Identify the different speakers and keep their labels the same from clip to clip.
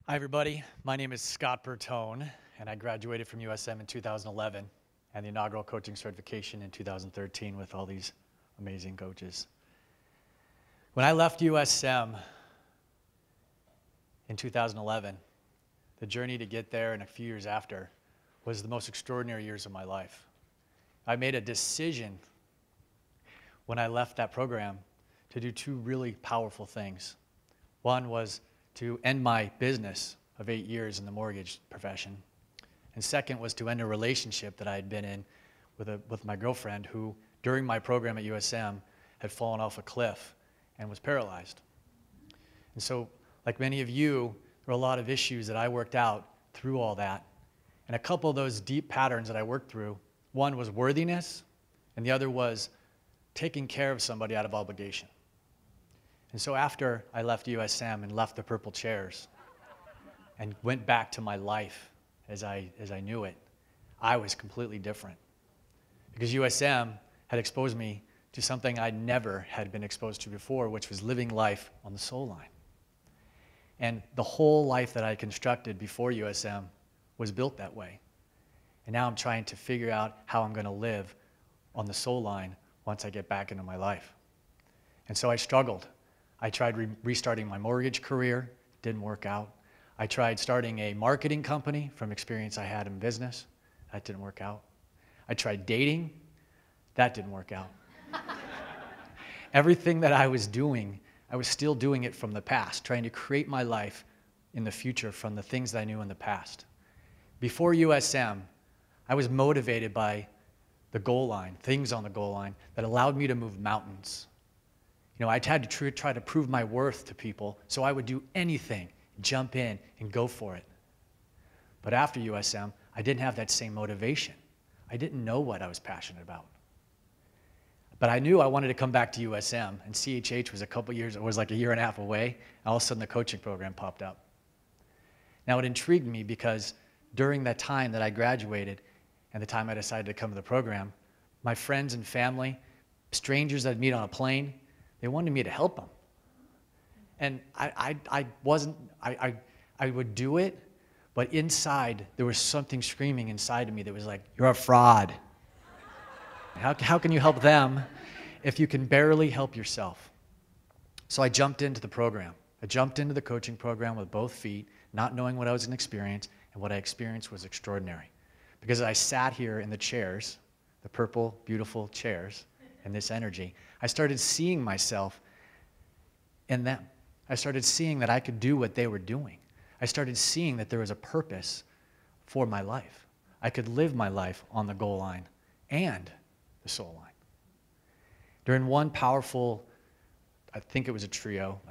Speaker 1: Hi, everybody. My name is Scott Bertone, and I graduated from USM in 2011 and the inaugural coaching certification in 2013 with all these amazing coaches. When I left USM in 2011, the journey to get there and a few years after was the most extraordinary years of my life. I made a decision when I left that program to do two really powerful things. One was to end my business of 8 years in the mortgage profession. And second was to end a relationship that I had been in with my girlfriend who, during my program at USM, had fallen off a cliff and was paralyzed. And so, like many of you, there were a lot of issues that I worked out through all that. And a couple of those deep patterns that I worked through, one was worthiness, and the other was taking care of somebody out of obligation. And so after I left USM and left the purple chairs and went back to my life as I knew it, I was completely different. Because USM had exposed me to something I never had been exposed to before, which was living life on the soul line. And the whole life that I constructed before USM was built that way. And now I'm trying to figure out how I'm going to live on the soul line once I get back into my life. And so I struggled. I tried restarting my mortgage career, didn't work out. I tried starting a marketing company from experience I had in business, that didn't work out. I tried dating, that didn't work out. Everything that I was doing, I was still doing it from the past, trying to create my life in the future from the things that I knew in the past. Before USM, I was motivated by the goal line, things on the goal line that allowed me to move mountains. You know, I had to try to prove my worth to people, so I would do anything, jump in, and go for it. But after USM, I didn't have that same motivation. I didn't know what I was passionate about. But I knew I wanted to come back to USM, and CHH was like a year and a half away, and all of a sudden the coaching program popped up. Now it intrigued me because during that time that I graduated and the time I decided to come to the program, my friends and family, strangers I'd meet on a plane, they wanted me to help them. And I would do it, but inside, there was something screaming inside of me that was like, you're a fraud. How can you help them if you can barely help yourself? So I jumped into the program. I jumped into the coaching program with both feet, not knowing what I was going to experience, and what I experienced was extraordinary. Because I sat here in the chairs, the purple, beautiful chairs, and this energy, I started seeing myself in them. I started seeing that I could do what they were doing. I started seeing that there was a purpose for my life. I could live my life on the goal line and the soul line. During one powerful, I think it was a trio,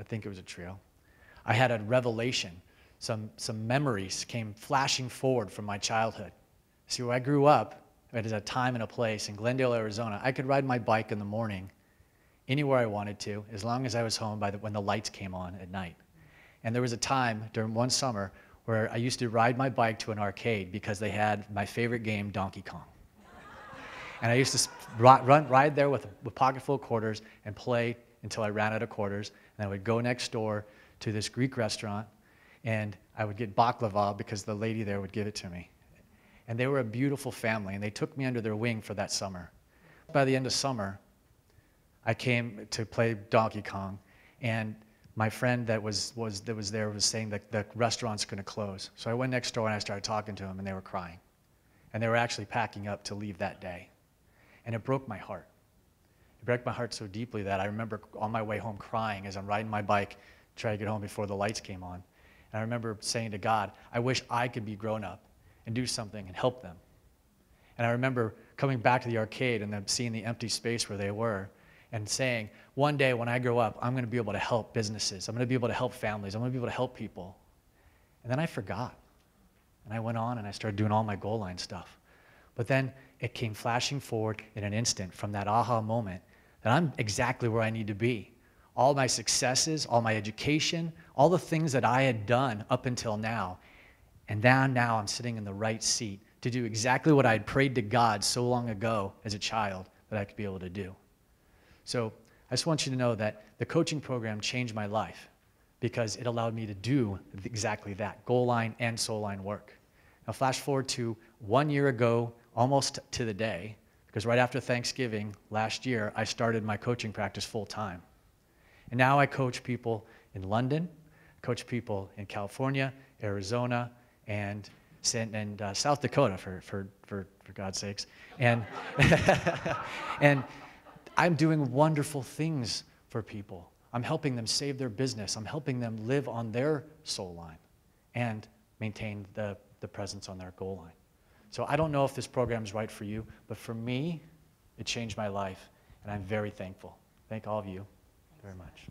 Speaker 1: I had a revelation. Some memories came flashing forward from my childhood. See, where I grew up, it is a time and a place in Glendale, Arizona. I could ride my bike in the morning anywhere I wanted to, as long as I was home when the lights came on at night. And there was a time during one summer where I used to ride my bike to an arcade because they had my favorite game, Donkey Kong. And I used to ride there with a pocket full of quarters and play until I ran out of quarters. And I would go next door to this Greek restaurant, and I would get baklava because the lady there would give it to me. And they were a beautiful family, and they took me under their wing for that summer. By the end of summer, I came to play Donkey Kong, and my friend that was there was saying that the restaurant's going to close. So I went next door and I started talking to them, and they were crying. And they were actually packing up to leave that day. And it broke my heart. It broke my heart so deeply that I remember on my way home crying as I'm riding my bike, trying to get home before the lights came on. And I remember saying to God, I wish I could be grown up and do something and help them. And I remember coming back to the arcade and then seeing the empty space where they were and saying, one day when I grow up, I'm going to be able to help businesses. I'm going to be able to help families. I'm going to be able to help people. And then I forgot. And I went on and I started doing all my goal line stuff. But then it came flashing forward in an instant from that aha moment that I'm exactly where I need to be. All my successes, all my education, all the things that I had done up until now. And now I'm sitting in the right seat to do exactly what I had prayed to God so long ago as a child that I could be able to do. So I just want you to know that the coaching program changed my life. because it allowed me to do exactly that, goal line and soul line work. Now flash forward to 1 year ago, almost to the day, because right after Thanksgiving last year, I started my coaching practice full time. And now I coach people in London, coach people in California, Arizona, and South Dakota, for God's sakes. And, and I'm doing wonderful things for people. I'm helping them save their business. I'm helping them live on their soul line and maintain the presence on their goal line. So I don't know if this program is right for you, but for me, it changed my life, and I'm very thankful. Thank all of you very much.